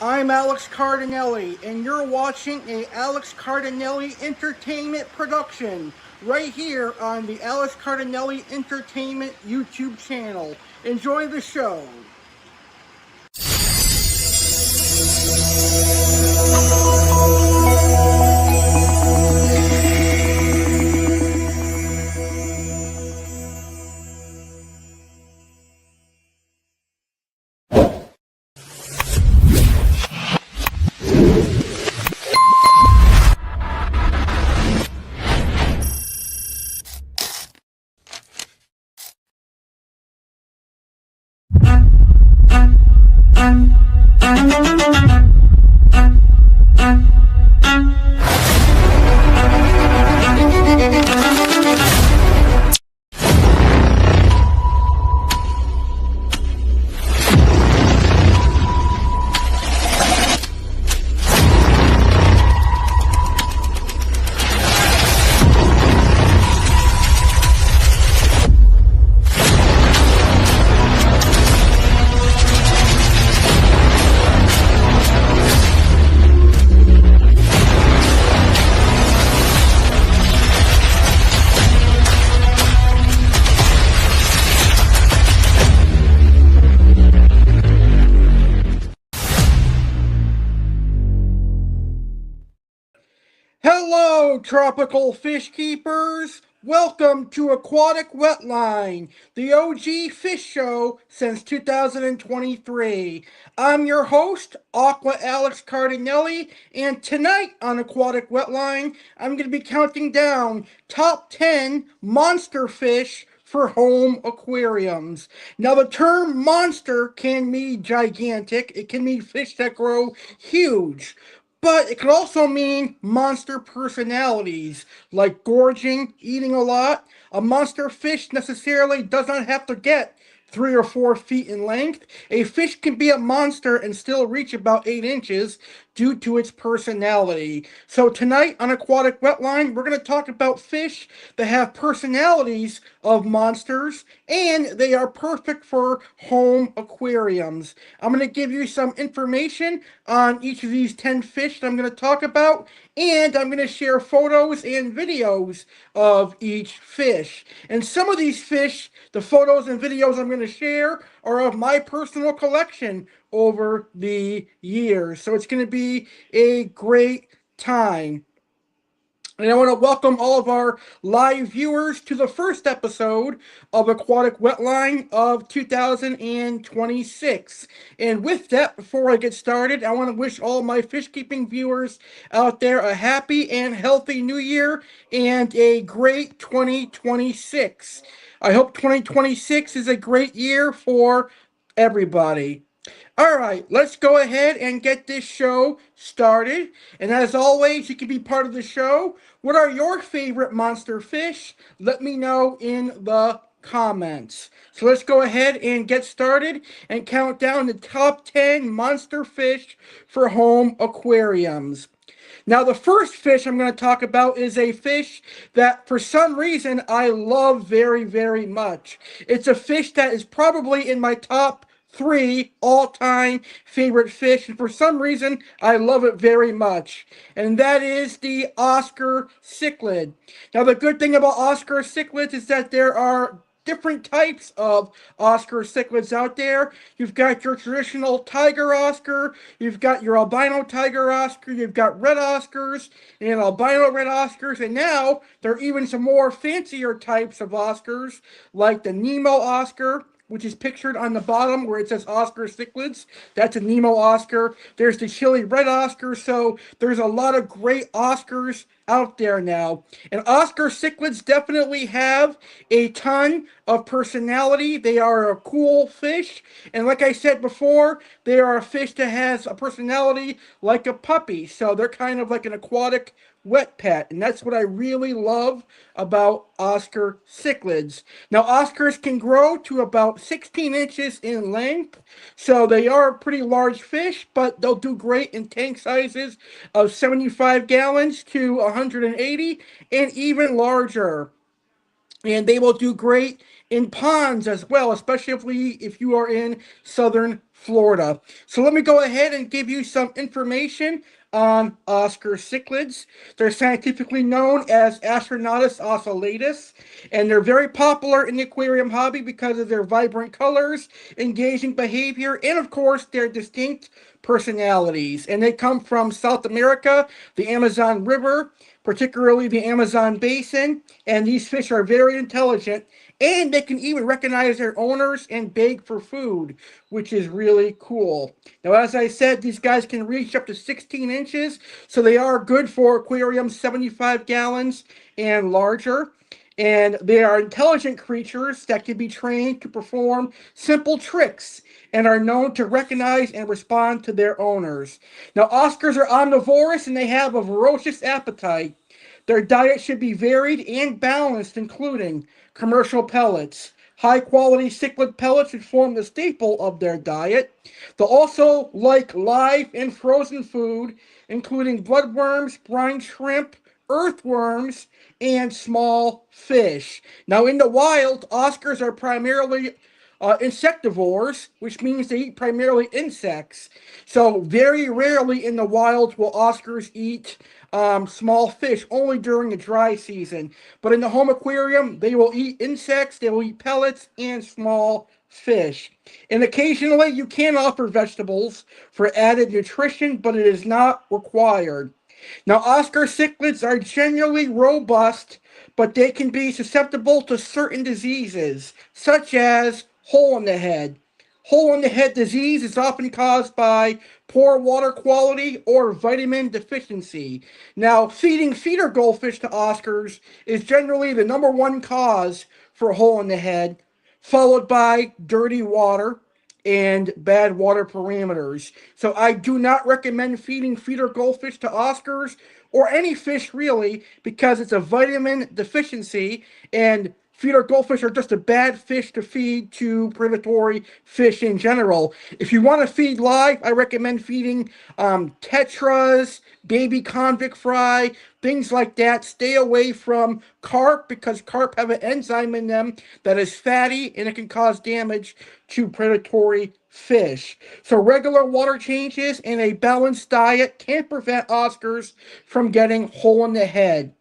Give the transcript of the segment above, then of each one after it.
I'm Alex Cardinale, and you're watching a Alex Cardinale Entertainment production right here on the Alex Cardinale Entertainment YouTube channel. Enjoy the show. Hello, tropical fish keepers! Welcome to Aquatic Wetline, the OG fish show since 2023. I'm your host, Aqua Alex Cardinale, and tonight on Aquatic Wetline, I'm going to be counting down top 10 monster fish for home aquariums. Now, the term monster can mean gigantic, it can mean fish that grow huge. But it could also mean monster personalities, like gorging, eating a lot. A monster fish necessarily does not have to get 3 or 4 feet in length. A fish can be a monster and still reach about 8 inches due to its personality. So tonight on Aquatic Wetline, we're going to talk about fish that have personalities of monsters, and they are perfect for home aquariums. I'm going to give you some information on each of these 10 fish that I'm going to talk about, and I'm going to share photos and videos of each fish. And some of these fish, the photos and videos I'm going to share, are of my personal collection over the years. So it's going to be a great time. And I want to welcome all of our live viewers to the first episode of Aquatic Wetline of 2026. And with that, before I get started, I want to wish all my fish keeping viewers out there a happy and healthy new year and a great 2026. I hope 2026 is a great year for everybody. All right, let's go ahead and get this show started. And as always, you can be part of the show. What are your favorite monster fish? Let me know in the comments. So let's go ahead and get started and count down the top 10 monster fish for home aquariums. Now, the first fish I'm going to talk about is a fish that, for some reason, I love very, very much. It's a fish that is probably in my top 3 all-time favorite fish, and for some reason, I love it very much. And that is the Oscar cichlid. Now, the good thing about Oscar cichlids is that there are different types of Oscar cichlids out there. You've got your traditional tiger Oscar, you've got your albino tiger Oscar, you've got red Oscars and albino red Oscars, and now there are even some more fancier types of Oscars, like the Nemo Oscar, which is pictured on the bottom where it says Oscar cichlids. That's a Nemo Oscar. There's the chili red Oscar. So there's a lot of great Oscars out there now. And Oscar cichlids definitely have a ton of personality. They are a cool fish. And like I said before, they are a fish that has a personality like a puppy. So they're kind of like an aquatic wet pet, and that's what I really love about Oscar cichlids. Now, Oscars can grow to about 16 inches in length, so they are a pretty large fish, but they'll do great in tank sizes of 75 gallons to 180 and even larger. And they will do great in ponds as well, especially if you are in southern Florida. So let me go ahead and give you some information on Oscar cichlids. They're scientifically known as Astronautus ocellatus, and they're very popular in the aquarium hobby because of their vibrant colors, engaging behavior, and of course their distinct personalities. And they come from South America, the Amazon River, particularly the Amazon basin, and these fish are very intelligent, and they can even recognize their owners and beg for food, which is really cool. Now, as I said, these guys can reach up to 16 inches, so they are good for aquariums 75 gallons and larger. And they are intelligent creatures that can be trained to perform simple tricks and are known to recognize and respond to their owners. Now, Oscars are omnivorous and they have a voracious appetite. Their diet should be varied and balanced, including commercial pellets. High quality cichlid pellets should form the staple of their diet. They'll also like live and frozen food, including bloodworms, brine shrimp, earthworms, and small fish. Now, in the wild, Oscars are primarily insectivores, which means they eat primarily insects. So, very rarely in the wild will Oscars eat small fish, only during the dry season. But in the home aquarium, they will eat insects, they will eat pellets, and small fish. And occasionally, you can offer vegetables for added nutrition, but it is not required. Now, Oscar cichlids are generally robust, but they can be susceptible to certain diseases, such as hole in the head. Hole in the head disease is often caused by poor water quality or vitamin deficiency. Now, feeding feeder goldfish to Oscars is generally the number one cause for hole in the head, followed by dirty water and bad water parameters. So I do not recommend feeding feeder goldfish to Oscars or any fish really because it's a vitamin deficiency, and feeder goldfish are just a bad fish to feed to predatory fish in general. If you want to feed live, I recommend feeding tetras, baby convict fry, things like that. Stay away from carp because carp have an enzyme in them that is fatty and it can cause damage to predatory fish. So regular water changes and a balanced diet can prevent Oscars from getting hole in the head.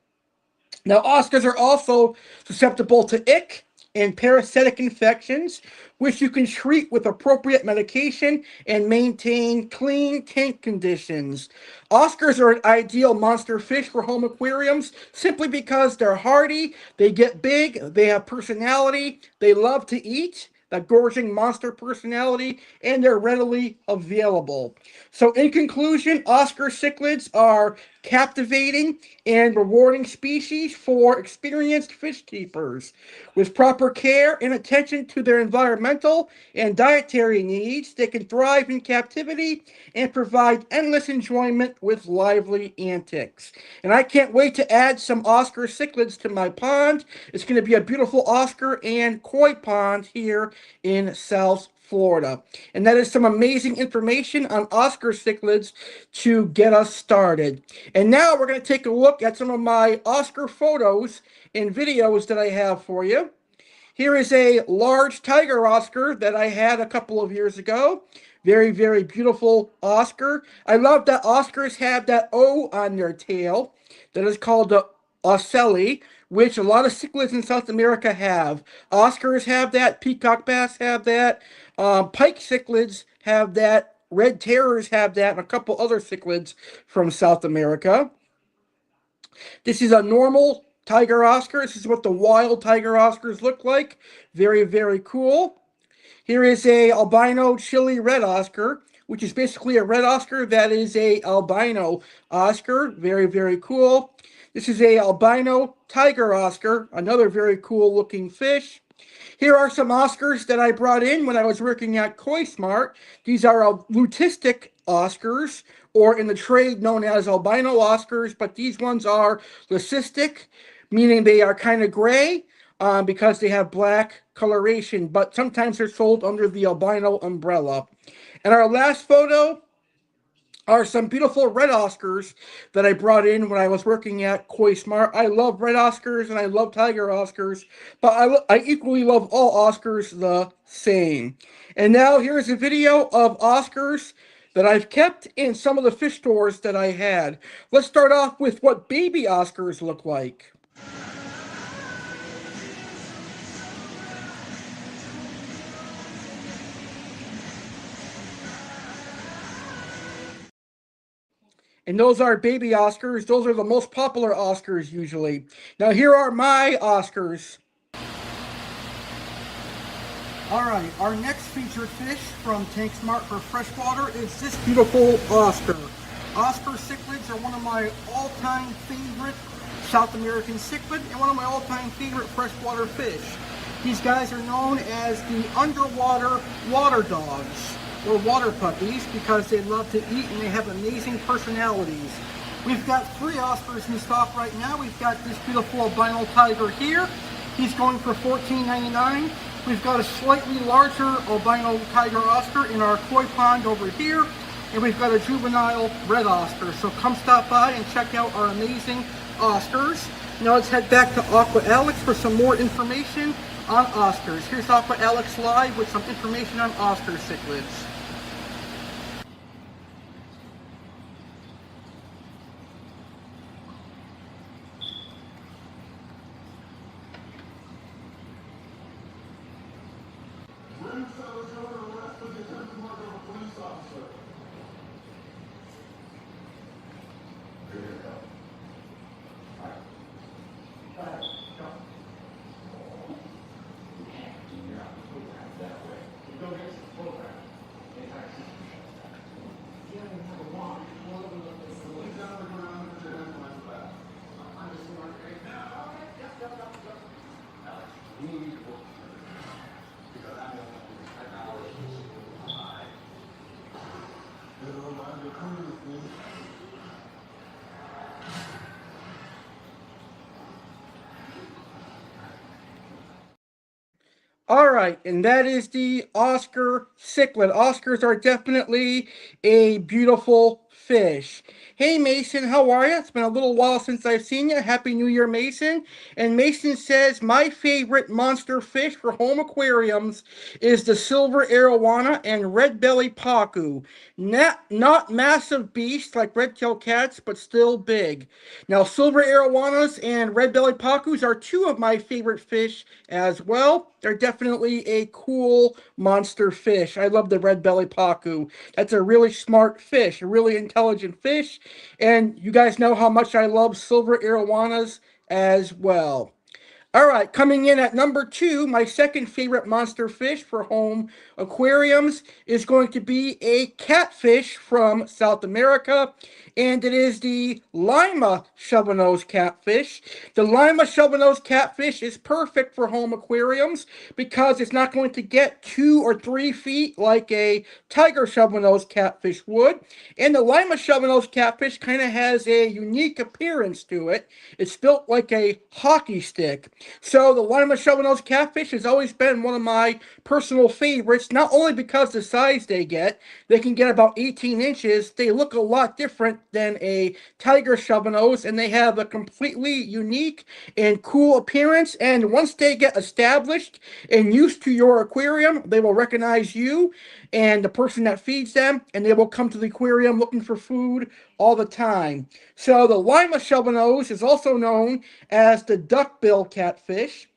Now, Oscars are also susceptible to ick and parasitic infections, which you can treat with appropriate medication and maintain clean tank conditions. Oscars are an ideal monster fish for home aquariums simply because they're hardy, they get big, they have personality, they love to eat, that gorging monster personality, and they're readily available. So, in conclusion, Oscar cichlids are captivating and rewarding species for experienced fish keepers. With proper care and attention to their environmental and dietary needs, they can thrive in captivity and provide endless enjoyment with lively antics. And I can't wait to add some Oscar cichlids to my pond. It's going to be a beautiful Oscar and koi pond here in South Florida. And that is some amazing information on Oscar cichlids to get us started. And now we're going to take a look at some of my Oscar photos and videos that I have for you. Here is a large tiger Oscar that I had a couple of years ago. Very, very beautiful Oscar. I love that Oscars have that O on their tail. That is called the ocelli, which a lot of cichlids in South America have. Oscars have that. Peacock bass have that. Pike cichlids have that. Red terrors have that, and a couple other cichlids from South America. This is a normal tiger Oscar. This is what the wild tiger Oscars look like. Very, very cool. Here is a albino chili red Oscar, which is basically a red Oscar that is a albino Oscar. Very, very cool. This is a albino tiger Oscar, another very cool looking fish. Here are some Oscars that I brought in when I was working at Koi Smart. These are lutistic Oscars, or in the trade known as albino Oscars, but these ones are leucistic, meaning they are kind of gray because they have black coloration, but sometimes they're sold under the albino umbrella. And our last photo are some beautiful red Oscars that I brought in when I was working at Koi Smart. I love red Oscars and I love tiger Oscars, but I equally love all Oscars the same. And now here's a video of Oscars that I've kept in some of the fish stores that I had. Let's start off with what baby Oscars look like. And those are baby Oscars. Those are the most popular Oscars usually. Now here are my Oscars. Alright, our next featured fish from Tank Smart for freshwater is this beautiful Oscar. Oscar cichlids are one of my all-time favorite South American cichlid and one of my all-time favorite freshwater fish. These guys are known as the underwater water dogs or water puppies because they love to eat and they have amazing personalities. We've got 3 Oscars in stock right now. We've got this beautiful albino tiger here. He's going for $14.99. We've got a slightly larger albino tiger Oscar in our koi pond over here. And we've got a juvenile red Oscar. So come stop by and check out our amazing Oscars. Now let's head back to Aqua Alex for some more information on Oscars. Here's Aqua Alex live with some information on Oscar cichlids. All right, and that is the Oscar cichlid. Oscars are definitely a beautiful fish. Hey Mason, how are you? It's been a little while since I've seen you. Happy New Year, Mason. And Mason says, my favorite monster fish for home aquariums is the silver arowana and red belly pacu. Not massive beasts like red-tailed cats, but still big. Now, silver arowanas and red belly pacus are 2 of my favorite fish as well. They're definitely a cool monster fish. I love the red belly pacu. That's a really smart fish, a really intelligent fish. And you guys know how much I love silver arowanas as well. All right, coming in at number 2, my second favorite monster fish for home aquariums is going to be a catfish from South America, and it is the Lima shovel-nosed catfish. The Lima shovel-nosed catfish is perfect for home aquariums because it's not going to get 2 or 3 feet like a tiger shovel-nosed catfish would, and the Lima shovel-nosed catfish kind of has a unique appearance to it. It's built like a hockey stick. So the Lima shovel-nosed catfish has always been one of my personal favorites, not only because the size they can get about 18 inches. They look a lot different than a tiger shovel-nose, and they have a completely unique and cool appearance. And once they get established and used to your aquarium, they will recognize you and the person that feeds them, and they will come to the aquarium looking for food all the time. So the Lima shovel-nose is also known as the duckbill catfish.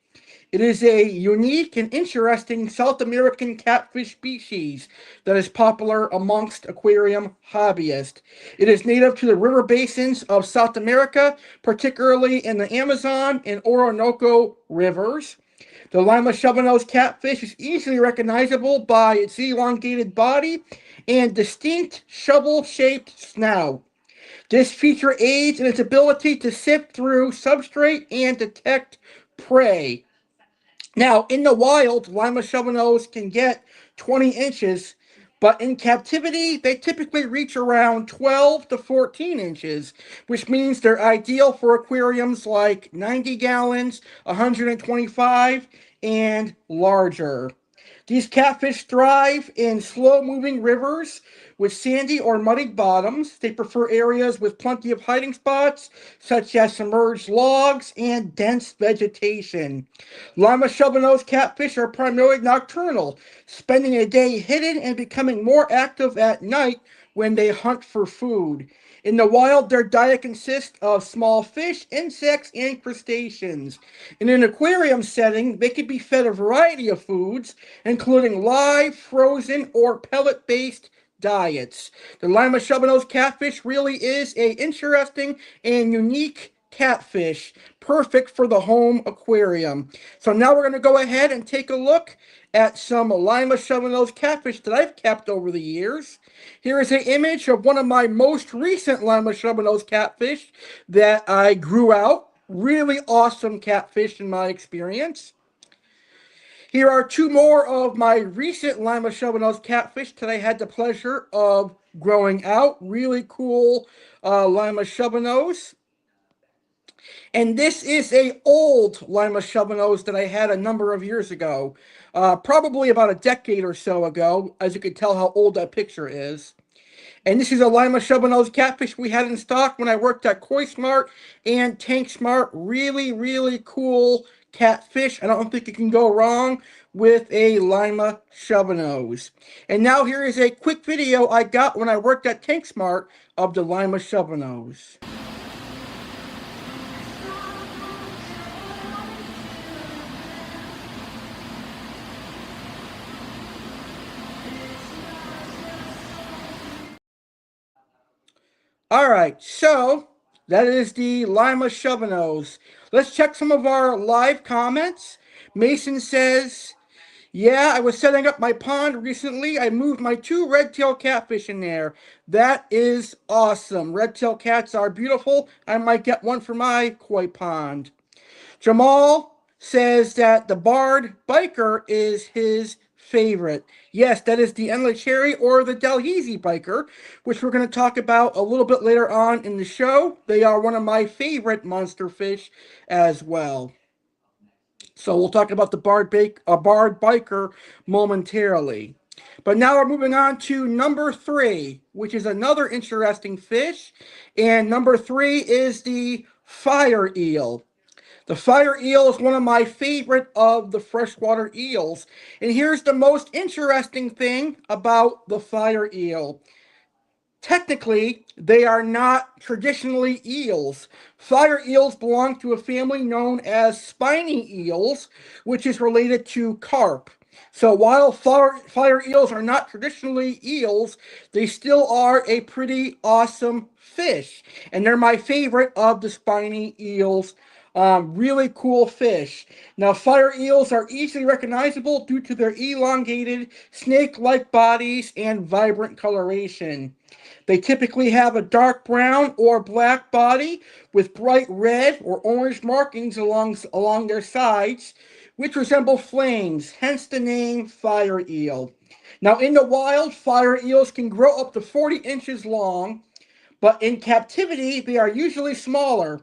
It is a unique and interesting South American catfish species that is popular amongst aquarium hobbyists. It is native to the river basins of South America, particularly in the Amazon and Orinoco rivers. The Lima shovel-nosed catfish is easily recognizable by its elongated body and distinct shovel-shaped snout. This feature aids in its ability to sift through substrate and detect prey. Now, in the wild, Lima shovel-nose can get 20 inches, but in captivity, they typically reach around 12 to 14 inches, which means they're ideal for aquariums like 90 gallons, 125, and larger. These catfish thrive in slow-moving rivers with sandy or muddy bottoms. They prefer areas with plenty of hiding spots, such as submerged logs and dense vegetation. Lima shovelnose catfish are primarily nocturnal, spending a day hidden and becoming more active at night when they hunt for food. In the wild, their diet consists of small fish, insects, and crustaceans. In an aquarium setting, they can be fed a variety of foods, including live, frozen, or pellet-based diets. The Lima shovelnose catfish really is a interesting and unique catfish, perfect for the home aquarium. So now we're going to go ahead and take a look at some Lima shovelnose catfish that I've kept over the years. Here is an image of one of my most recent Lima shovelnose catfish that I grew out. Really awesome catfish in my experience. Here are two more of my recent Lima shovelnose catfish that I had the pleasure of growing out. Really cool Lima shovelnose. And this is a old Lima shovelnose that I had a number of years ago. Probably about a decade or so ago, as you can tell how old that picture is. And this is a Lima shovelnose catfish we had in stock when I worked at Koi Smart and Tank Smart. Really, really cool catfish. I don't think you can go wrong with a Lima shovelnose. And now here is a quick video I got when I worked at Tank Smart of the Lima shovelnose. All right, so that is the Lima shovelnose. Let's check some of our live comments. Mason says, yeah, I was setting up my pond recently. I moved my 2 red-tail catfish in there. That is awesome. Red-tail cats are beautiful. I might get one for my koi pond. Jamal says that the barred biker is his favorite. Yes, that is the endless cherry or the Dalhousie biker, which we're going to talk about a little bit later on in the show. They are one of my favorite monster fish as well. So we'll talk about the barred biker momentarily. But now we're moving on to number 3, which is another interesting fish. And number 3 is the fire eel. The fire eel is one of my favorite of the freshwater eels. And here's the most interesting thing about the fire eel. Technically, they are not traditionally eels. Fire eels belong to a family known as spiny eels, which is related to carp. So while fire eels are not traditionally eels, they still are a pretty awesome fish. And they're my favorite of the spiny eels. Really cool fish. Now, fire eels are easily recognizable due to their elongated, snake-like bodies and vibrant coloration. They typically have a dark brown or black body with bright red or orange markings along their sides, which resemble flames, hence the name fire eel. Now, in the wild, fire eels can grow up to 40 inches long, but in captivity, they are usually smaller,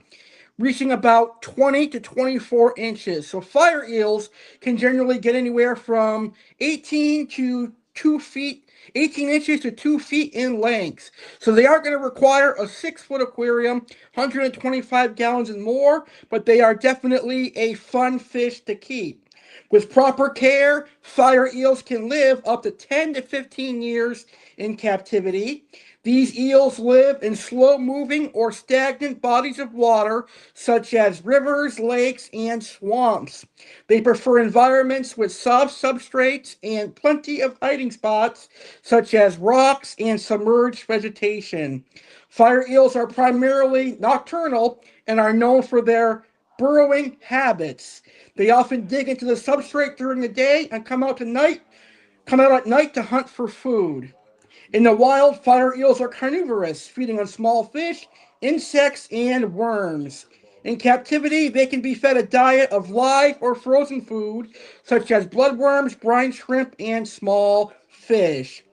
reaching about 20 to 24 inches. So fire eels can generally get anywhere from 18 to 2 feet, 18 inches to 2 feet in length. So they are going to require a 6-foot aquarium, 125 gallons and more, but they are definitely a fun fish to keep. With proper care, fire eels can live up to 10 to 15 years in captivity. These eels live in slow-moving or stagnant bodies of water, such as rivers, lakes, and swamps. They prefer environments with soft substrates and plenty of hiding spots, such as rocks and submerged vegetation. Fire eels are primarily nocturnal and are known for their burrowing habits. They often dig into the substrate during the day and come out at night to hunt for food. In the wild, fire eels are carnivorous, feeding on small fish, insects, and worms. In captivity, they can be fed a diet of live or frozen food, such as bloodworms, brine shrimp, and small fish.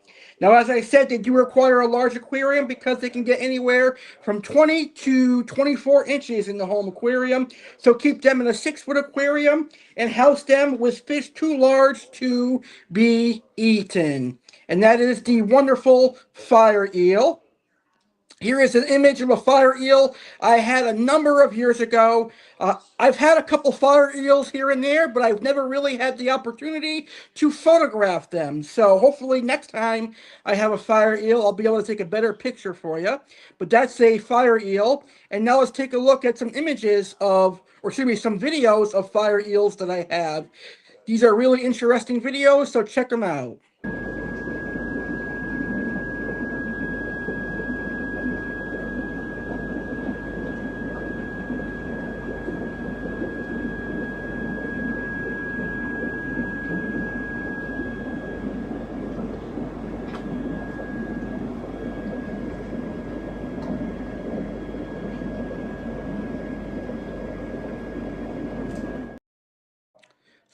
Now, as I said, they do require a large aquarium because they can get anywhere from 20 to 24 inches in the home aquarium. So keep them in a 6-foot aquarium and house them with fish too large to be eaten. and that is the wonderful fire eel. Here is an image of a fire eel I had a number of years ago. I've had a couple fire eels here and there, but I've never really had the opportunity to photograph them. So hopefully next time I have a fire eel, I'll be able to take a better picture for you. But that's a fire eel. And now let's take a look at some images of, or excuse me, some videos of fire eels that I have. These are really interesting videos, so check them out.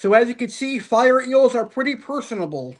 So as you can see, fire eels are pretty personable.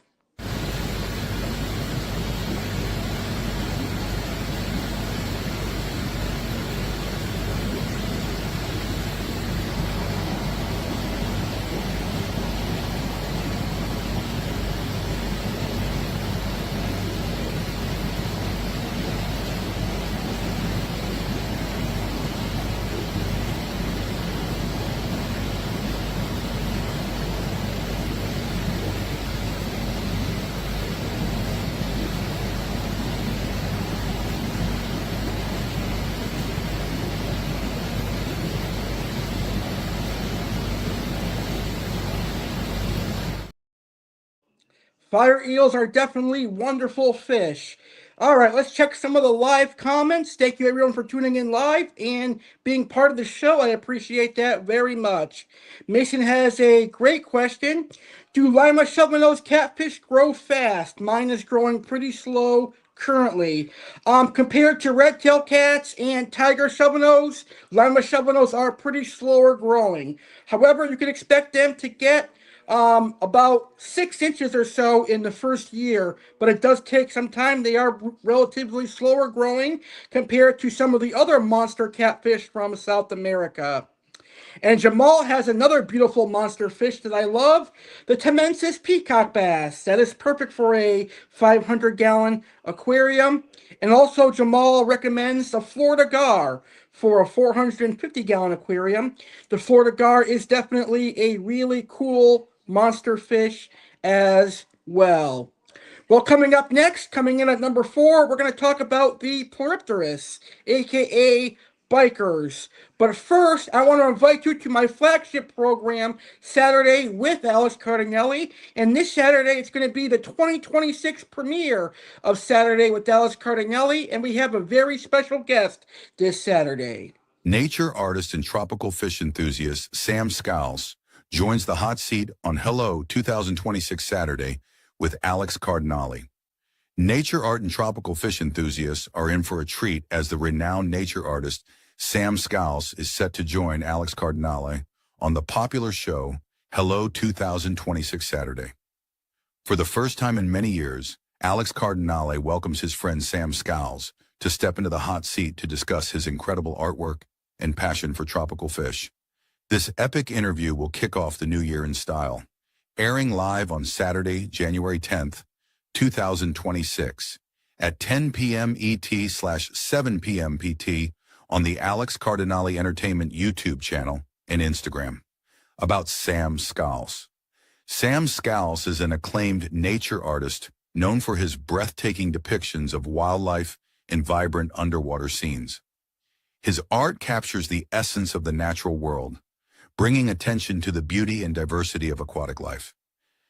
Fire eels are definitely wonderful fish. All right, let's check some of the live comments. Thank you everyone for tuning in live and being part of the show. I appreciate that very much. Mason has a great question. Do lima shovelnose catfish grow fast? Mine is growing pretty slow currently. Compared to red-tailed cats and tiger shovelnose, lima shovelnose are pretty slower growing. However, you can expect them to get about 6 inches or so in the first year, but it does take some time. They are relatively slower growing compared to some of the other monster catfish from South America. And Jamal has another beautiful monster fish that I love, the Temensis peacock bass. That is perfect for a 500-gallon aquarium. And also Jamal recommends the Florida gar for a 450-gallon aquarium. The Florida gar is definitely a really cool monster fish as well. Well, coming up next, coming in at number 4, we're going to talk about the polypterus, aka bikers. But first, I want to invite you to my flagship program, Saturday with Alex Cardinale. And this Saturday, it's going to be the 2026 premiere of Saturday with Alex Cardinale. And we have a very special guest this Saturday. Nature artist and tropical fish enthusiast Sam Skiles joins the hot seat on Hello 2026 Saturday with Alex Cardinale. Nature art and tropical fish enthusiasts are in for a treat as the renowned nature artist Sam Skiles is set to join Alex Cardinale on the popular show Hello 2026 Saturday. For the first time in many years, Alex Cardinale welcomes his friend Sam Skiles to step into the hot seat to discuss his incredible artwork and passion for tropical fish. This epic interview will kick off the new year in style, airing live on Saturday, January 10th, 2026 at 10 p.m. ET/7 p.m. PT on the Alex Cardinale Entertainment YouTube channel and Instagram. About Sam Skiles. Sam Skiles is an acclaimed nature artist known for his breathtaking depictions of wildlife and vibrant underwater scenes. His art captures the essence of the natural world, bringing attention to the beauty and diversity of aquatic life.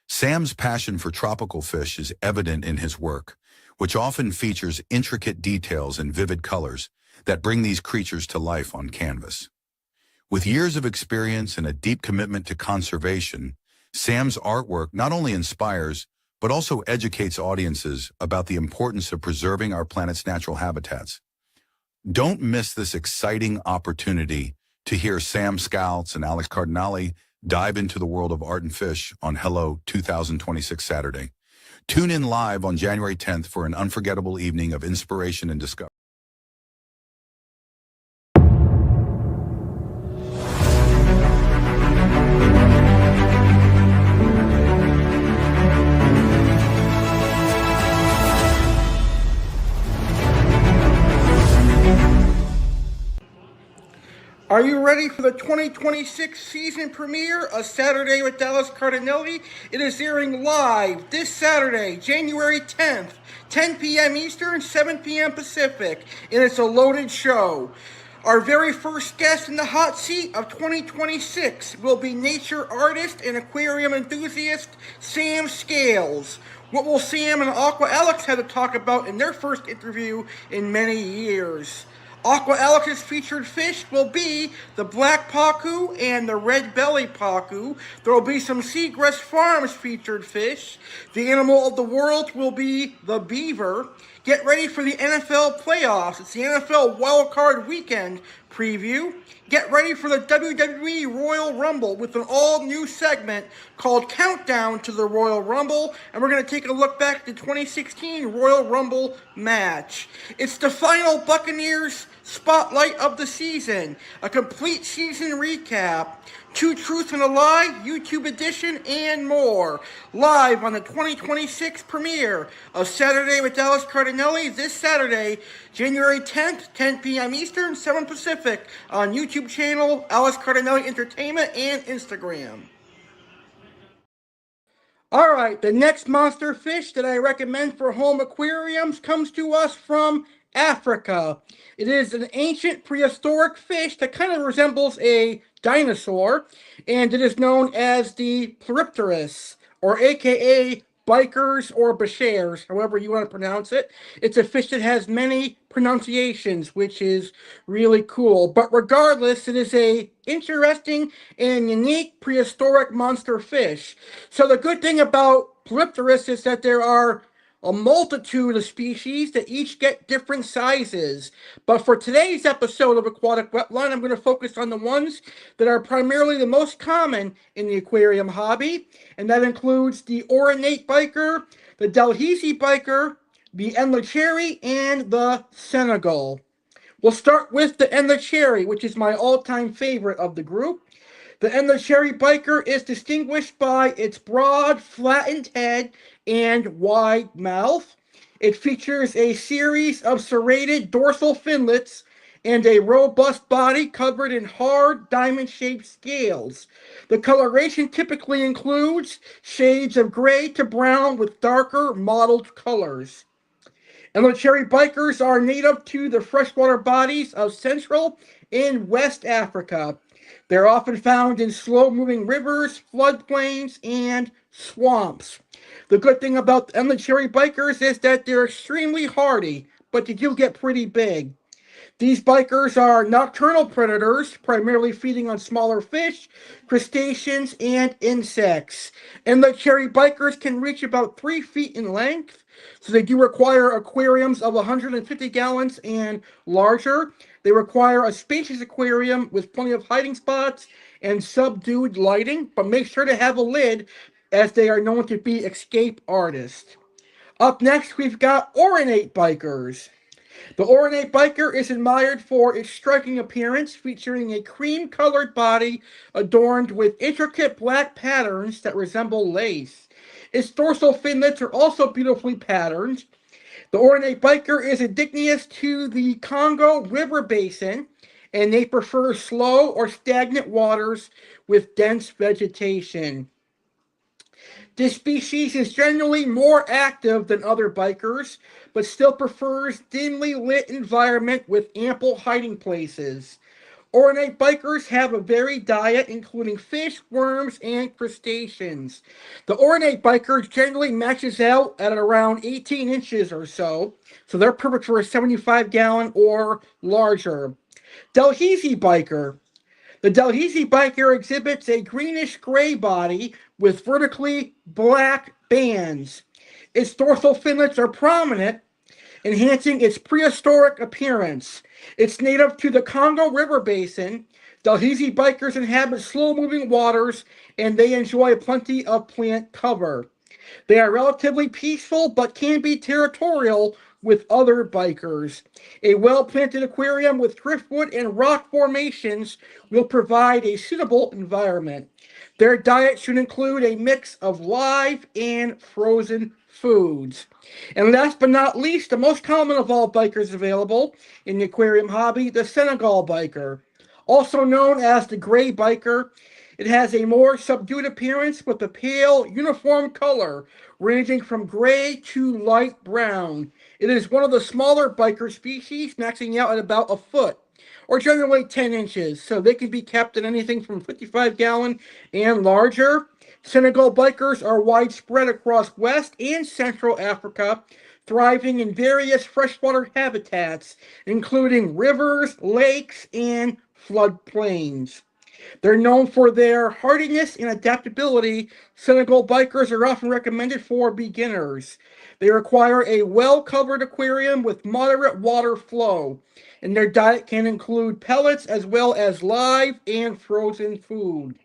Sam's passion for tropical fish is evident in his work, which often features intricate details and vivid colors that bring these creatures to life on canvas. With years of experience and a deep commitment to conservation, Sam's artwork not only inspires, but also educates audiences about the importance of preserving our planet's natural habitats. Don't miss this exciting opportunity to hear Sam Skiles and Alex Cardinale dive into the world of art and fish on Hello 2026 Saturday. Tune in live on January 10th for an unforgettable evening of inspiration and discovery. Are you ready for the 2026 season premiere of Saturday with Dallas Cardinelli? It is airing live this Saturday, January 10th, 10 p.m. Eastern, 7 p.m. Pacific, and it's a loaded show. Our very first guest in the hot seat of 2026 will be nature artist and aquarium enthusiast Sam Scales. What will Sam and Aqua Alex have to talk about in their first interview in many years? Aqua Alex's featured fish will be the black pacu and the red belly pacu. There will be some Seagrass Farms featured fish. The animal of the world will be the beaver. Get ready for the NFL playoffs. It's the NFL Wild Card Weekend preview. Get ready for the WWE Royal Rumble with an all-new segment called Countdown to the Royal Rumble, and we're going to take a look back at the 2016 Royal Rumble match. It's the final Buccaneers spotlight of the season, a complete season recap, Two Truths and a Lie, YouTube edition, and more. Live on the 2026 premiere of Saturday with Dallas Cardinelli this Saturday, January 10th, 10 p.m. Eastern, 7 Pacific, on YouTube channel Alex Cardinelli Entertainment and Instagram. All right, the next monster fish that I recommend for home aquariums comes to us from Africa. It is an ancient prehistoric fish that kind of resembles a dinosaur, and it is known as the polypterus, or aka bikers or bashers, however you want to pronounce it. It's a fish that has many pronunciations, which is really cool. But regardless, it is a interesting and unique prehistoric monster fish. So the good thing about polypterus is that there are a multitude of species that each get different sizes. But for today's episode of Aquatic Wetline, I'm going to focus on the ones that are primarily the most common in the aquarium hobby, and that includes the ornate biker, the Dalhousie biker, the Enlacheri, and the Senegal. We'll start with the Enlacheri, which is my all-time favorite of the group. The Enlacheri biker is distinguished by its broad, flattened head and wide mouth. It features a series of serrated dorsal finlets and a robust body covered in hard diamond-shaped scales. The coloration typically includes shades of gray to brown with darker mottled colors. Enlacheri bikers are native to the freshwater bodies of Central and West Africa. They're often found in slow-moving rivers, floodplains, and swamps. The good thing about Enlacheri bikers is that they're extremely hardy, but they do get pretty big. These bikers are nocturnal predators, primarily feeding on smaller fish, crustaceans, and insects. Enlacheri bikers can reach about 3 feet in length, so they do require aquariums of 150 gallons and larger. They require a spacious aquarium with plenty of hiding spots and subdued lighting, but make sure to have a lid as they are known to be escape artists. Up next, we've got ornate bikers. The ornate biker is admired for its striking appearance, featuring a cream-colored body adorned with intricate black patterns that resemble lace. Its dorsal finlets are also beautifully patterned. The ornate biker is indigenous to the Congo River Basin, and they prefer slow or stagnant waters with dense vegetation. This species is generally more active than other bikers, but still prefers dimly lit environment with ample hiding places. Ornate bikers have a varied diet, including fish, worms, and crustaceans. The ornate biker generally matches out at around 18 inches or so they're perfect for a 75-gallon or larger. Dalhousie biker. The Dalhousie biker exhibits a greenish-gray body with vertically black bands. Its dorsal finlets are prominent, enhancing its prehistoric appearance. It's native to the Congo River Basin. Dalhousie bikers inhabit slow-moving waters, and they enjoy plenty of plant cover. They are relatively peaceful, but can be territorial with other bikers. A well-planted aquarium with driftwood and rock formations will provide a suitable environment. Their diet should include a mix of live and frozen foods. And last but not least, the most common of all bikers available in the aquarium hobby, the Senegal biker. Also known as the gray biker. It has a more subdued appearance with a pale, uniform color ranging from gray to light brown. It is one of the smaller biker species, maxing out at about a foot, or generally 10 inches, so they can be kept in anything from 55-gallon and larger. Senegal bikers are widespread across West and Central Africa, thriving in various freshwater habitats, including rivers, lakes, and floodplains. They're known for their hardiness and adaptability. Senegal bikers are often recommended for beginners. They require a well-covered aquarium with moderate water flow, and their diet can include pellets as well as live and frozen food.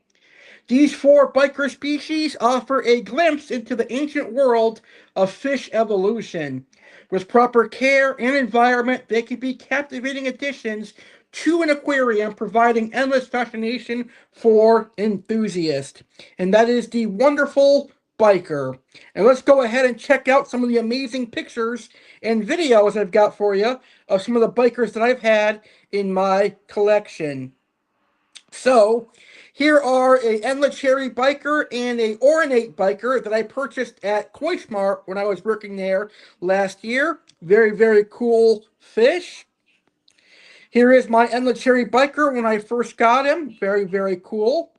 These four biker species offer a glimpse into the ancient world of fish evolution. With proper care and environment, they can be captivating additions to an aquarium, providing endless fascination for enthusiasts. And that is the wonderful biker. And let's go ahead and check out some of the amazing pictures and videos I've got for you of some of the bikers that I've had in my collection. So, here are a Endless Cherry biker and a Ornate biker that I purchased at Koi Smart when I was working there last year. Very, very cool fish. Here is my Endless Cherry biker when I first got him. Very, very cool.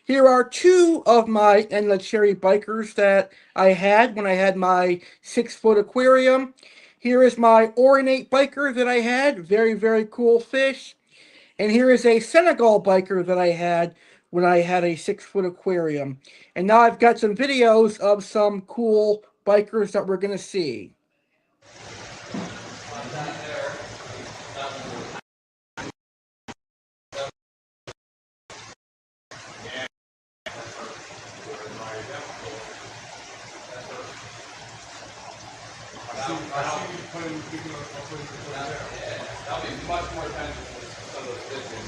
Here are two of my Endless Cherry bikers that I had when I had my 6-foot aquarium. Here is my Ornate biker that I had. Very, very cool fish. And here is a Senegal biker that I had when I had a 6-foot aquarium. And now I've got some videos of some cool bikers that we're going to see. That'll be much more attention to some of those fish.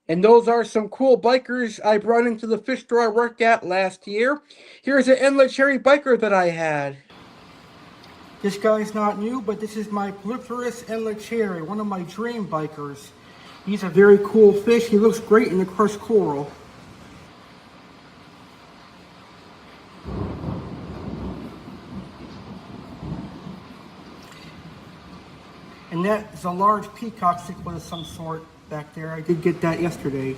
And those are some cool bikers I brought into the fish store I worked at last year. Here's an Endless Cherry biker that I had. This guy's not new, but this is my polypterus Endless Cherry, one of my dream bikers. He's a very cool fish. He looks great in the crushed coral. And that is a large peacock cichlid of some sort back there. I did get that yesterday.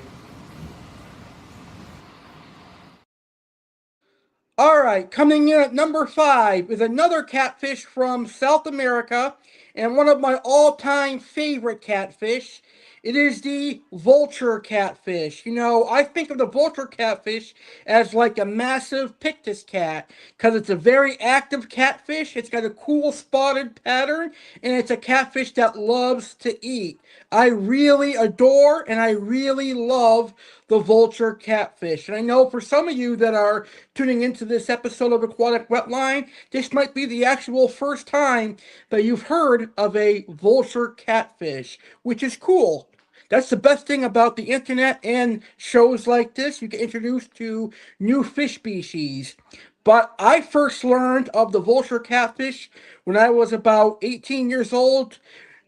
All right, coming in at number 5 is another catfish from South America and one of my all-time favorite catfish. It is the vulture catfish. You know, I think of the vulture catfish as like a massive pictus cat because it's a very active catfish. It's got a cool spotted pattern and it's a catfish that loves to eat. I really adore and I really love the vulture catfish. And I know for some of you that are tuning into this episode of Aquatic Wetline, this might be the actual first time that you've heard of a vulture catfish, which is cool. That's the best thing about the internet and shows like this. You get introduced to new fish species. But I first learned of the vulture catfish when I was about 18 years old,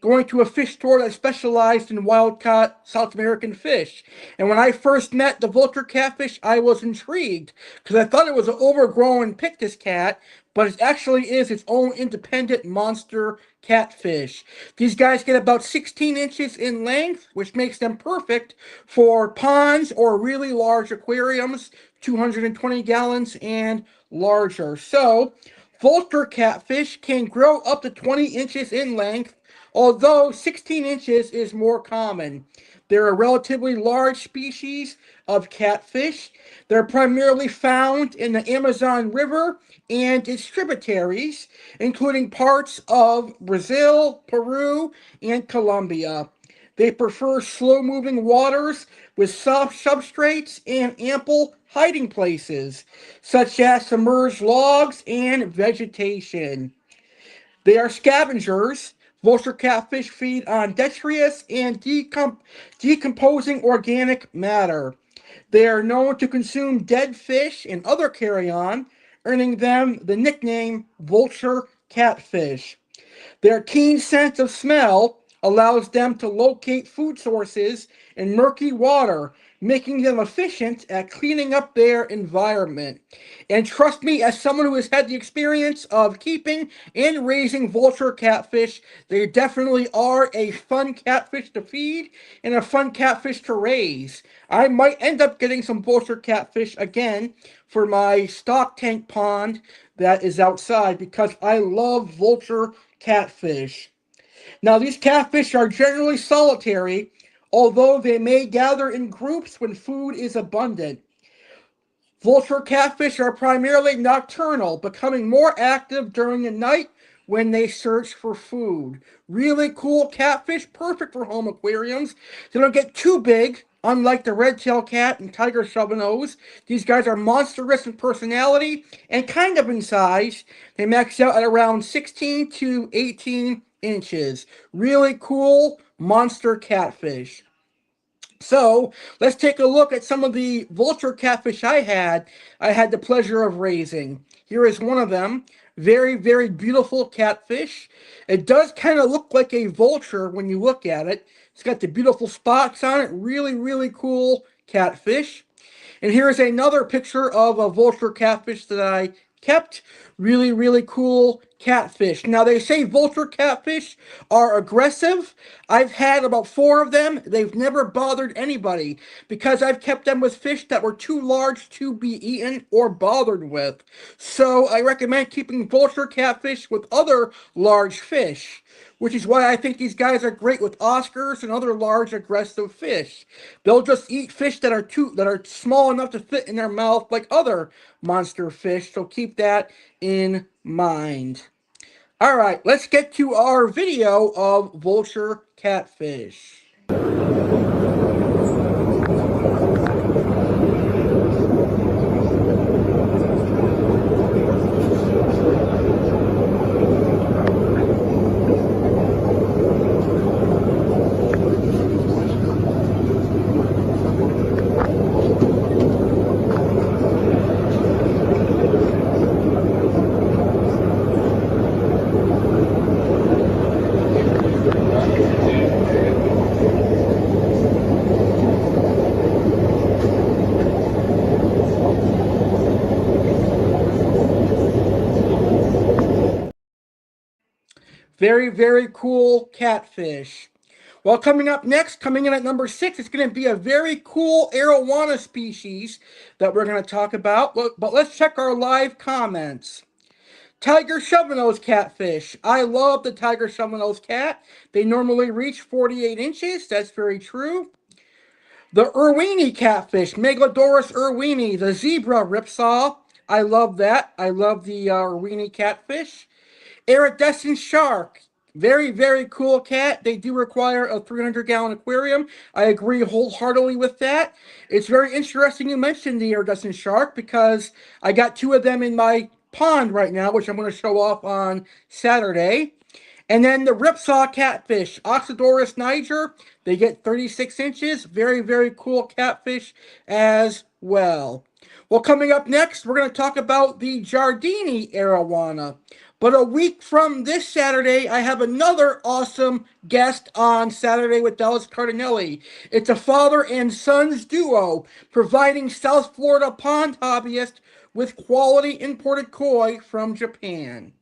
going to a fish store that specialized in wild-caught South American fish. And when I first met the vulture catfish, I was intrigued because I thought it was an overgrown pictus cat, but it actually is its own independent monster catfish. These guys get about 16 inches in length, which makes them perfect for ponds or really large aquariums, 220 gallons and larger. So, vulture catfish can grow up to 20 inches in length, although 16 inches is more common. They're a relatively large species of catfish. They're primarily found in the Amazon River and its tributaries, including parts of Brazil, Peru, and Colombia. They prefer slow-moving waters with soft substrates and ample hiding places, such as submerged logs and vegetation. They are scavengers. Vulture catfish feed on detritus and decomposing organic matter. They are known to consume dead fish and other carrion, earning them the nickname vulture catfish. Their keen sense of smell allows them to locate food sources in murky water, making them efficient at cleaning up their environment. And trust me, as someone who has had the experience of keeping and raising vulture catfish, they definitely are a fun catfish to feed and a fun catfish to raise. I might end up getting some vulture catfish again for my stock tank pond that is outside because I love vulture catfish. Now, these catfish are generally solitary, although they may gather in groups when food is abundant. Vulture catfish are primarily nocturnal, becoming more active during the night when they search for food. Really cool catfish, perfect for home aquariums. They don't get too big, unlike the red-tailed cat and tiger shovelnose. These guys are monstrous in personality and kind of in size. They max out at around 16 to 18 inches. Really cool monster catfish. So let's take a look at some of the vulture catfish I had. I had the pleasure of raising. Here is one of them. Very, very beautiful catfish. It does kind of look like a vulture when you look at it. It's got the beautiful spots on it. Really, really cool catfish. And here's another picture of a vulture catfish that I kept. Really, really cool catfish. Now, they say vulture catfish are aggressive. I've had about 4 of them. They've never bothered anybody because I've kept them with fish that were too large to be eaten or bothered with. So I recommend keeping vulture catfish with other large fish, which is why I think these guys are great with Oscars and other large aggressive fish. They'll just eat fish that are small enough to fit in their mouth like other monster fish, so keep that in mind. All right, let's get to our video of vulture catfish. Very, very cool catfish. Well, coming up next, coming in at number 6, it's going to be a very cool arowana species that we're going to talk about. But let's check our live comments. Tiger shovelnose catfish. I love the tiger shovelnose cat. They normally reach 48 inches. That's very true. The Irwini catfish, Megalodorus irwini, the zebra ripsaw. I love that. I love the Irwini catfish. Iridescent shark. Very, very cool cat. They do require a 300-gallon aquarium. I agree wholeheartedly with that. It's very interesting you mentioned the iridescent shark because I got 2 of them in my pond right now, which I'm going to show off on Saturday. And then the ripsaw catfish, Oxydorus niger. They get 36 inches. Very, very cool catfish as well. Well, coming up next, we're going to talk about the Giardini arowana. But a week from this Saturday, I have another awesome guest on Saturday with Alex Cardinale. It's a father and son's duo, providing South Florida pond hobbyists with quality imported koi from Japan.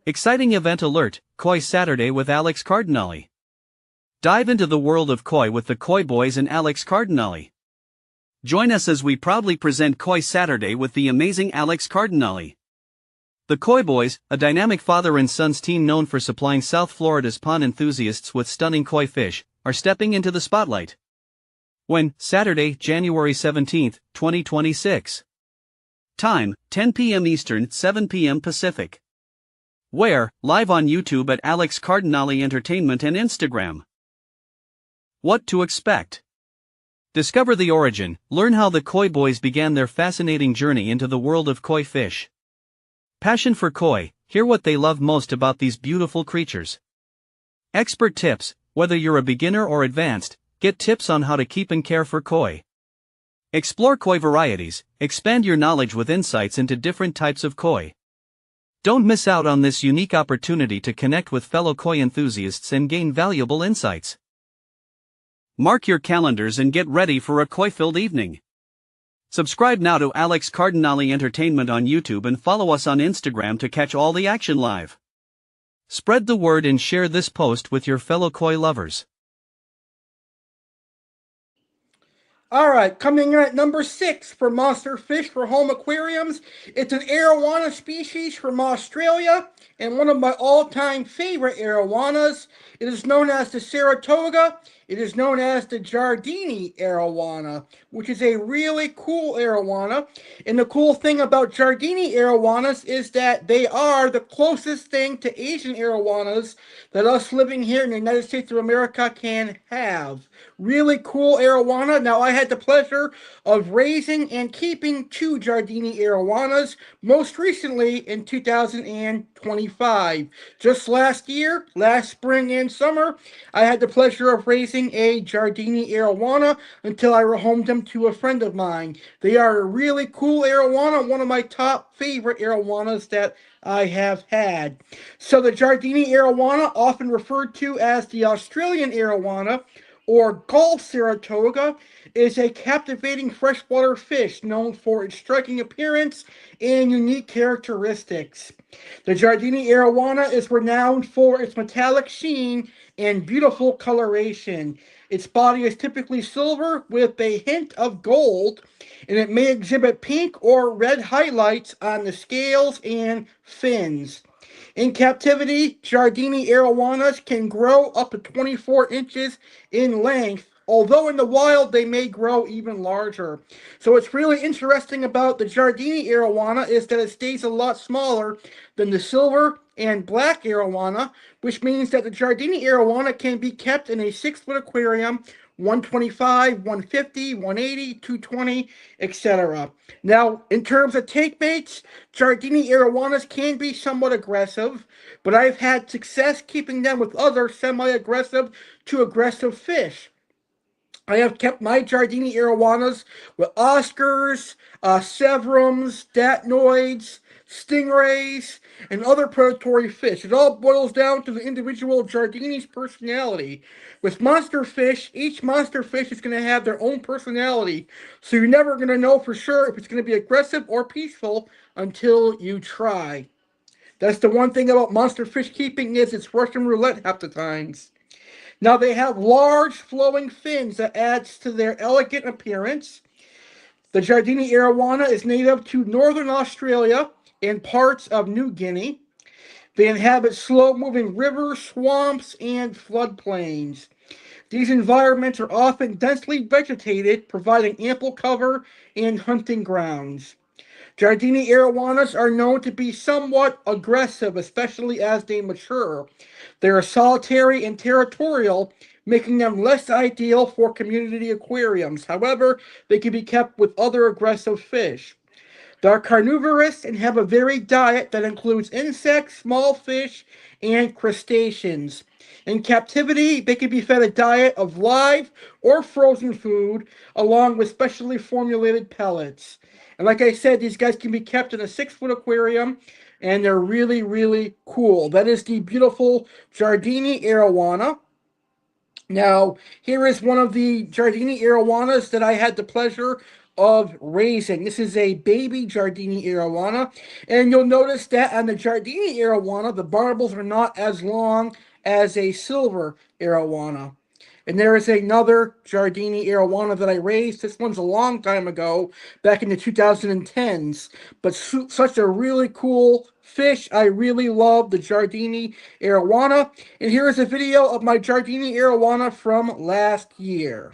Exciting event alert, Koi Saturday with Alex Cardinale. Dive into the world of koi with the Koi Boys and Alex Cardinale. Join us as we proudly present Koi Saturday with the amazing Alex Cardinale. The Koi Boys, a dynamic father and son's team known for supplying South Florida's pond enthusiasts with stunning koi fish, are stepping into the spotlight. When, Saturday, January 17, 2026. Time, 10 p.m. Eastern, 7 p.m. Pacific. Where, live on YouTube at Alex CARDINALE Entertainment and Instagram. What to expect? Discover the origin, learn how the Koi Boys began their fascinating journey into the world of koi fish. Passion for koi, hear what they love most about these beautiful creatures. Expert tips, whether you're a beginner or advanced, get tips on how to keep and care for koi. Explore koi varieties, expand your knowledge with insights into different types of koi. Don't miss out on this unique opportunity to connect with fellow koi enthusiasts and gain valuable insights. Mark your calendars and get ready for a koi-filled evening. Subscribe now to Alex CARDINALE Entertainment on YouTube and follow us on Instagram to catch all the action live. Spread the word and share this post with your fellow koi lovers. Alright, coming in at number 6 for monster fish for home aquariums. It's an arowana species from Australia, and one of my all-time favorite arowanas. It is known as the Saratoga. It is known as the Giardini arowana, which is a really cool arowana. And the cool thing about Giardini arowanas is that they are the closest thing to Asian arowanas that us living here in the United States of America can have. Really cool arowana. Now, I had the pleasure of raising and keeping 2 Giardini arowanas, most recently in 2025. Just last year, last spring and summer, I had the pleasure of raising a Giardini arowana until I rehomed them to a friend of mine. They are a really cool arowana, one of my top favorite arowanas that I have had. So the Giardini arowana, often referred to as the Australian arowana, or Gulf Saratoga, is a captivating freshwater fish known for its striking appearance and unique characteristics. The Giardini arowana is renowned for its metallic sheen and beautiful coloration. Its body is typically silver with a hint of gold, and it may exhibit pink or red highlights on the scales and fins. In captivity, Giardini arowanas can grow up to 24 inches in length, although in the wild they may grow even larger. So what's really interesting about the Giardini arowana is that it stays a lot smaller than the silver and black arowana, which means that the Giardini arowana can be kept in a 6-foot aquarium, 125, 150, 180, 220, etc. Now, in terms of take baits, Giardini arowanas can be somewhat aggressive, but I've had success keeping them with other semi-aggressive to aggressive fish. I have kept my Giardini arowanas with Oscars, Severums, Datnoids, Stingrays, and other predatory fish. It all boils down to the individual Giardini's personality. With monster fish, each monster fish is going to have their own personality, so you're never going to know for sure if it's going to be aggressive or peaceful until you try. That's the one thing about monster fish keeping is it's Russian roulette half the times. Now, they have large flowing fins that adds to their elegant appearance. The Giardini arowana is native to northern Australia and parts of New Guinea. They inhabit slow-moving rivers, swamps, and floodplains. These environments are often densely vegetated, providing ample cover and hunting grounds. Giardini arowanas are known to be somewhat aggressive, especially as they mature. They are solitary and territorial, making them less ideal for community aquariums. However, they can be kept with other aggressive fish. They are carnivorous and have a varied diet that includes insects, small fish, and crustaceans. In captivity, they can be fed a diet of live or frozen food, along with specially formulated pellets. And like I said, these guys can be kept in a 6-foot aquarium, and they're really, really cool. That is the beautiful Giardini arowana. Now, here is one of the Giardini arowanas that I had the pleasure of raising. This is a baby Giardini arowana, and you'll notice that on the Giardini arowana, the barbels are not as long as a silver arowana. And there is another Giardini arowana that I raised. This one's a long time ago, back in the 2010s. But such a really cool fish. I really love the Giardini arowana. And here is a video of my Giardini arowana from last year.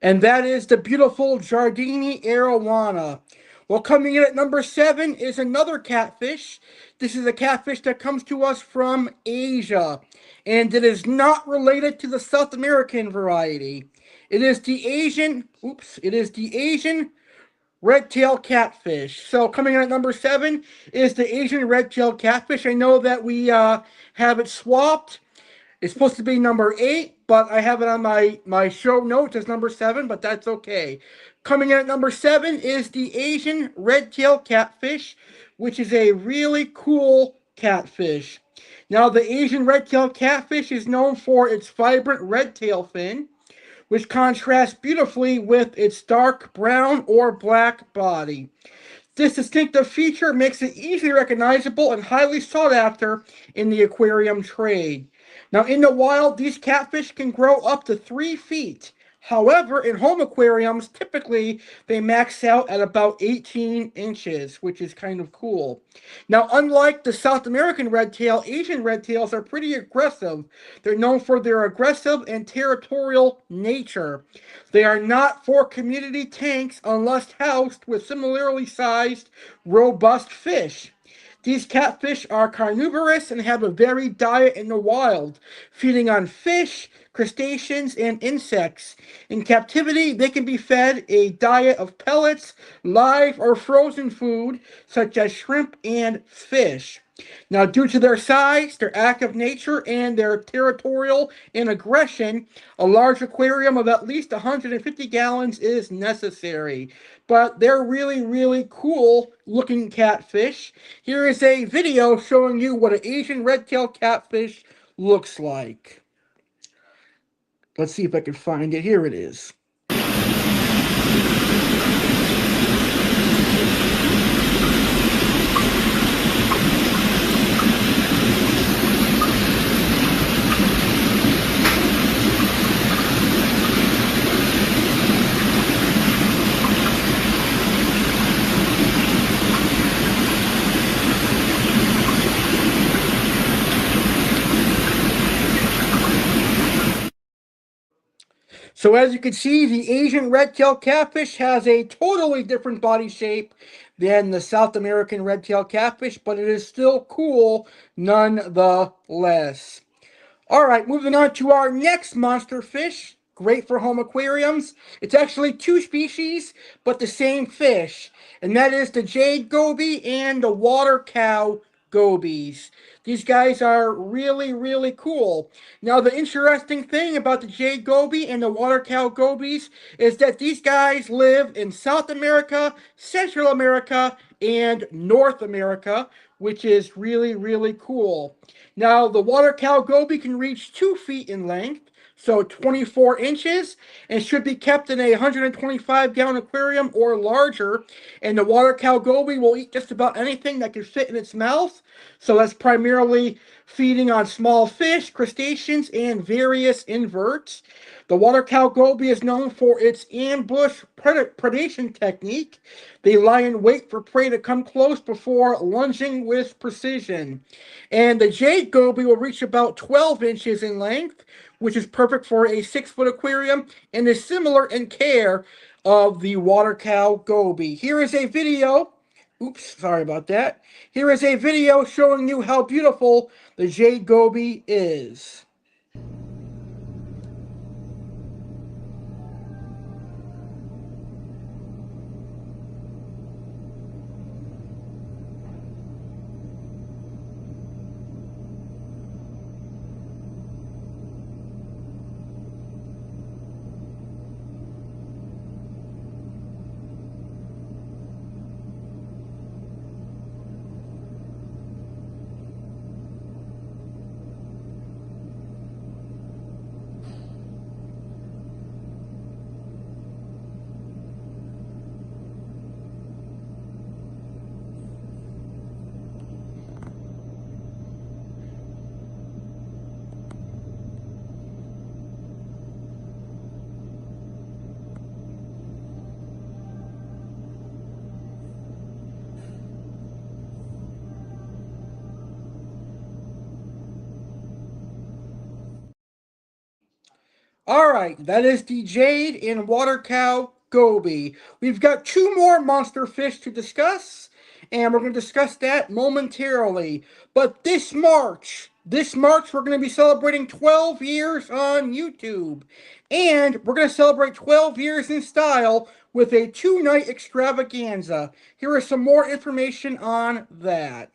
And that is the beautiful Giardini arowana. Well, coming in at number 7 is another catfish. This is a catfish that comes to us from Asia, and it is not related to the South American variety. It is the Asian red-tailed catfish. So coming in at number 7 is the Asian red-tailed catfish. I know that we have it swapped. It's supposed to be number 8, but I have it on my show notes as number 7, but that's okay. Coming in at number 7 is the Asian red-tailed catfish, which is a really cool catfish. Now, the Asian red-tailed catfish is known for its vibrant red tail fin, which contrasts beautifully with its dark brown or black body. This distinctive feature makes it easily recognizable and highly sought after in the aquarium trade. Now, in the wild, these catfish can grow up to 3 feet. However, in home aquariums, typically they max out at about 18 inches, which is kind of cool. Now, unlike the South American redtail, Asian redtails are pretty aggressive. They're known for their aggressive and territorial nature. They are not for community tanks unless housed with similarly sized, robust fish. These catfish are carnivorous and have a varied diet in the wild, feeding on fish, crustaceans, and insects. In captivity, they can be fed a diet of pellets, live or frozen food, such as shrimp and fish. Now, due to their size, their active nature, and their territorial and aggression, a large aquarium of at least 150 gallons is necessary. But they're really, really cool looking catfish. Here is a video showing you what an Asian red-tailed catfish looks like. Let's see if I can find it. Here it is. So as you can see, the Asian red-tailed catfish has a totally different body shape than the South American red-tailed catfish, but it is still cool nonetheless. All right, moving on to our next monster fish. Great for home aquariums. It's actually 2 species, but the same fish. And that is the jade goby and the water cow gobies. These guys are really, really cool. Now, the interesting thing about the jade goby and the water cow gobies is that these guys live in South America, Central America, and North America, which is really, really cool. Now, the water cow goby can reach 2 feet in length, so 24 inches, and should be kept in a 125-gallon aquarium or larger. And the water cow goby will eat just about anything that can fit in its mouth. So that's primarily feeding on small fish, crustaceans, and various inverts. The water cow goby is known for its ambush predation technique. They lie in wait for prey to come close before lunging with precision. And the jade goby will reach about 12 inches in length, which is perfect for a 6-foot aquarium and is similar in care of the water cow goby. Here is a video. Oops, sorry about that. Here is a video showing you how beautiful the jade goby is. Alright, that is the Jade and Water Cow Goby. We've got two more monster fish to discuss, and we're going to discuss that momentarily. But this March, we're going to be celebrating 12 years on YouTube. And we're going to celebrate 12 years in style with a 2-night extravaganza. Here is some more information on that.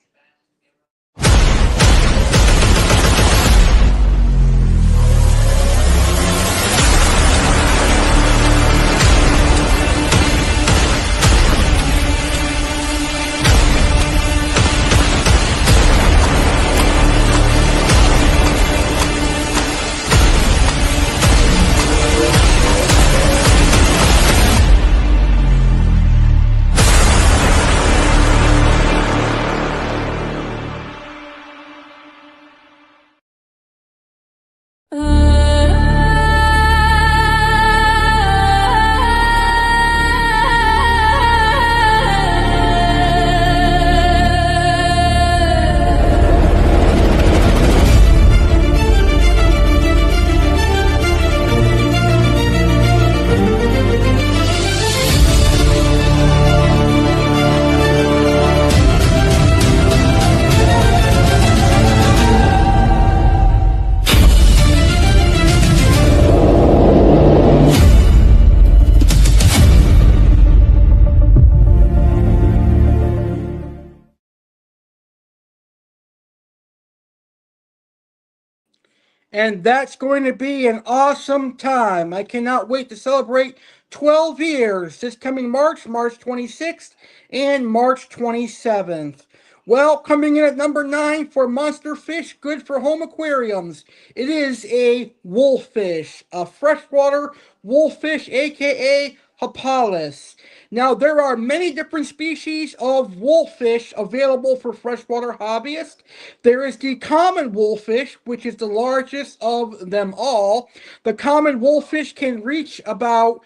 And that's going to be an awesome time. I cannot wait to celebrate 12 years this coming March, March 26th and March 27th. Well, coming in at number 9 for monster fish good for home aquariums, it is a wolffish, a freshwater wolffish, aka Hapalis. Now, there are many different species of wolffish available for freshwater hobbyists. There is the common wolffish, which is the largest of them all. The common wolffish can reach about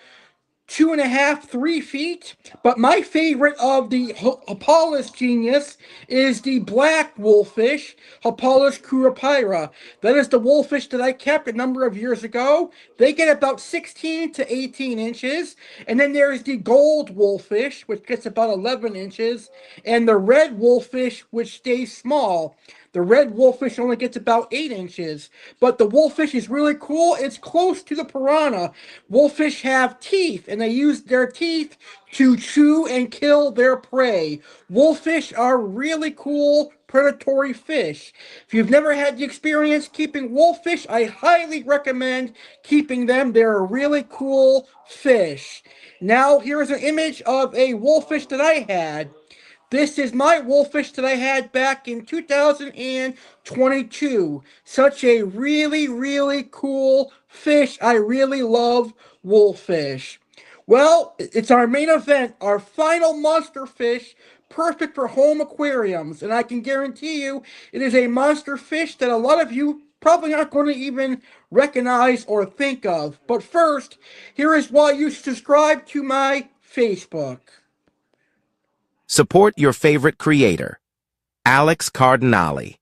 2.5, 3 feet. But my favorite of the Hapalis genus is the black wolffish, Hapalis curupira. That is the wolffish that I kept a number of years ago. They get about 16 to 18 inches. And then there is the gold wolffish, which gets about 11 inches. And the red wolffish, which stays small. The red wolffish only gets about 8 inches, but the wolffish is really cool. It's close to the piranha. Wolffish have teeth, and they use their teeth to chew and kill their prey. Wolffish are really cool predatory fish. If you've never had the experience keeping wolffish, I highly recommend keeping them. They're a really cool fish. Now, here's an image of a wolffish that I had. This is my wolffish that I had back in 2022. Such a really, really cool fish. I really love wolffish. Well, it's our main event, our final monster fish, perfect for home aquariums. And I can guarantee you it is a monster fish that a lot of you probably aren't going to even recognize or think of. But first, here is why you subscribe to my Facebook. Support your favorite creator, Alex Cardinale.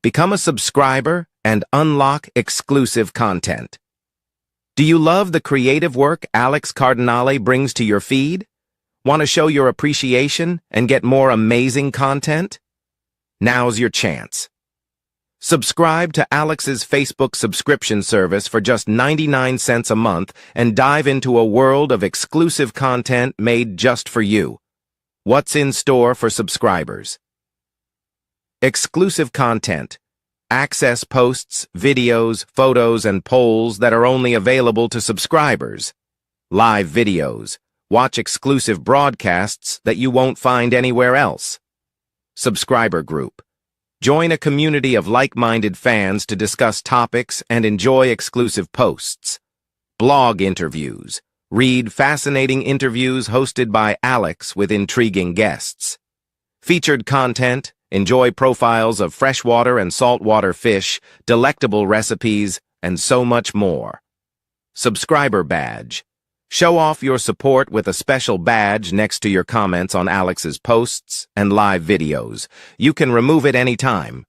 Become a subscriber and unlock exclusive content. Do you love the creative work Alex Cardinale brings to your feed? Want to show your appreciation and get more amazing content? Now's your chance. Subscribe to Alex's Facebook subscription service for just 99 cents a month and dive into a world of exclusive content made just for you. What's in store for subscribers? Exclusive content. Access posts, videos, photos, and polls that are only available to subscribers. Live videos. Watch exclusive broadcasts that you won't find anywhere else. Subscriber group. Join a community of like-minded fans to discuss topics and enjoy exclusive posts. Blog interviews. Read fascinating interviews hosted by Alex with intriguing guests. Featured content. Enjoy profiles of freshwater and saltwater fish, delectable recipes, and so much more. Subscriber badge. Show off your support with a special badge next to your comments on Alex's posts and live videos. You can remove it anytime.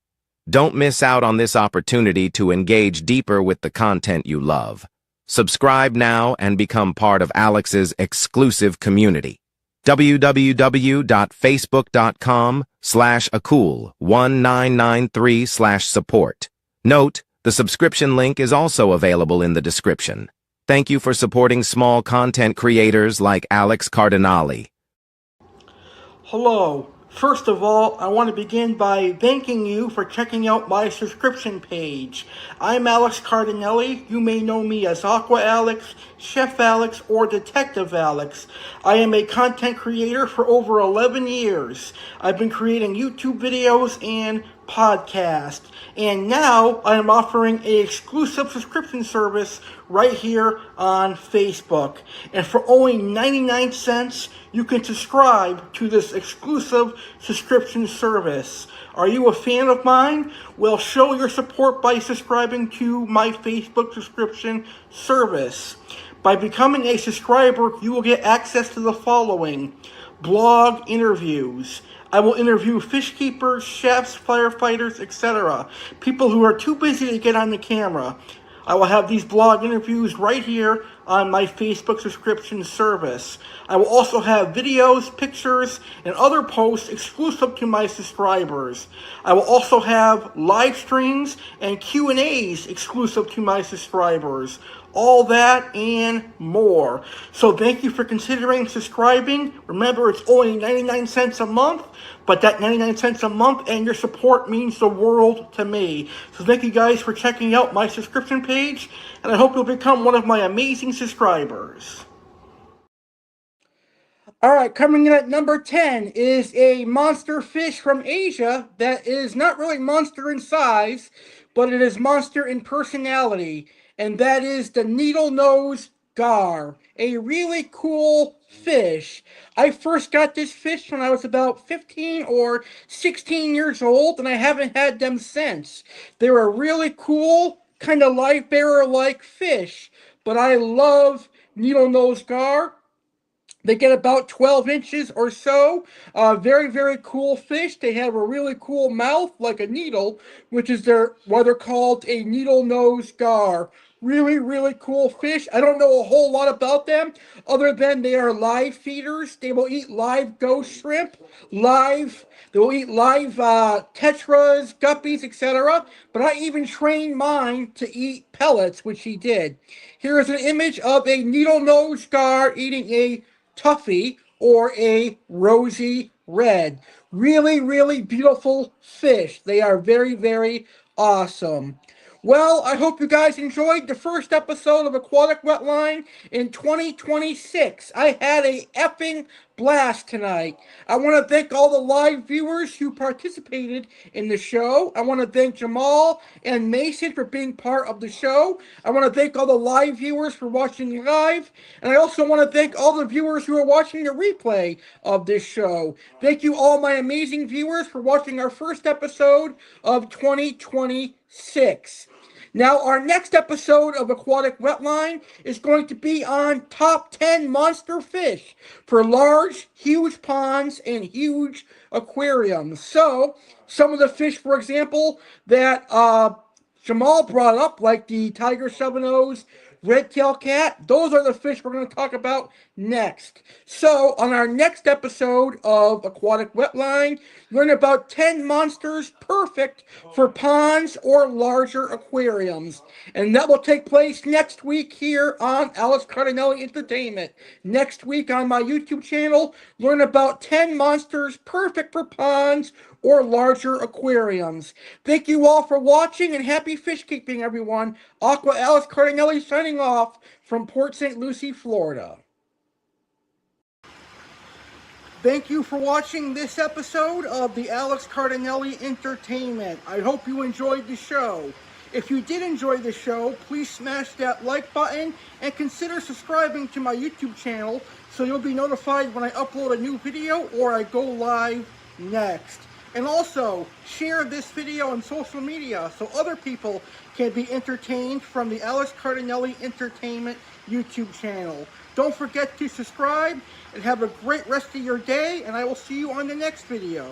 Don't miss out on this opportunity to engage deeper with the content you love. Subscribe now and become part of Alex's exclusive community. www.facebook.com/acool1993/support. Note, the subscription link is also available in the description. Thank you for supporting small content creators like Alex Cardinale. Hello. First of all, I want to begin by thanking you for checking out my subscription page. I'm Alex Cardinale. You may know me as Aqua Alex, Chef Alex, or Detective Alex. I am a content creator for over 11 years. I've been creating YouTube videos and podcasts. And now I am offering an exclusive subscription service right here on Facebook. And for only 99 cents, you can subscribe to this exclusive subscription service. Are you a fan of mine? Well, show your support by subscribing to my Facebook subscription service. By becoming a subscriber, you will get access to the following: blog interviews. I will interview fish keepers, chefs, firefighters, etc. People who are too busy to get on the camera. I will have these blog interviews right here on my Facebook subscription service. I will also have videos, pictures, and other posts exclusive to my subscribers. I will also have live streams and Q&As exclusive to my subscribers. All that and more. So thank you for considering subscribing. Remember, it's only 99 cents a month, but that 99 cents a month and your support means the world to me. So thank you guys for checking out my subscription page, and I hope you'll become one of my amazing subscribers. Alright, coming in at number 10 is a monster fish from Asia that is not really monster in size, but it is monster in personality, and that is the needle-nose gar. A really cool fish. I first got this fish when I was about 15 or 16 years old, and I haven't had them since. They're a really cool, kind of life bearer-like fish, but I love needle-nose gar. They get about 12 inches or so. Very, very cool fish. They have a really cool mouth, like a needle, which is why they're called a needle-nose gar. Really, really cool fish. I don't know a whole lot about them, other than they are live feeders. They will eat live ghost shrimp, they will eat live tetras, guppies, etc. But I even trained mine to eat pellets, which he did. Here is an image of a needle-nose gar eating a Tuffy or a rosy red. Really, really beautiful fish. They are very, very awesome. Well, I hope you guys enjoyed the first episode of Aquatic Wetline in 2026. I had a effing blast tonight. I want to thank all the live viewers who participated in the show. I want to thank Jamal and Mason for being part of the show. I want to thank all the live viewers for watching live. And I also want to thank all the viewers who are watching the replay of this show. Thank you all my amazing viewers for watching our first episode of 2026. Now, our next episode of Aquatic Wetline is going to be on top 10 monster fish for large, huge ponds and huge aquariums. So, some of the fish, for example, that Jamal brought up, like the tiger seven-O's, red-tail cat, those are the fish we're going to talk about next. So, on our next episode of Aquatic Wetline, learn about 10 monsters perfect for ponds or larger aquariums. And that will take place next week here on Alex Cardinale Entertainment. Next week on my YouTube channel, learn about 10 monsters perfect for ponds or larger aquariums. Thank you all for watching, and happy fish keeping, everyone. Aqua Alex Cardinale signing off from Port St. Lucie, Florida. Thank you for watching this episode of the Alex Cardinale Entertainment. I hope you enjoyed the show. If you did enjoy the show, please smash that like button and consider subscribing to my YouTube channel so you'll be notified when I upload a new video or I go live next. And also, share this video on social media so other people can be entertained from the Alex Cardinale Entertainment YouTube channel. Don't forget to subscribe and have a great rest of your day, and I will see you on the next video.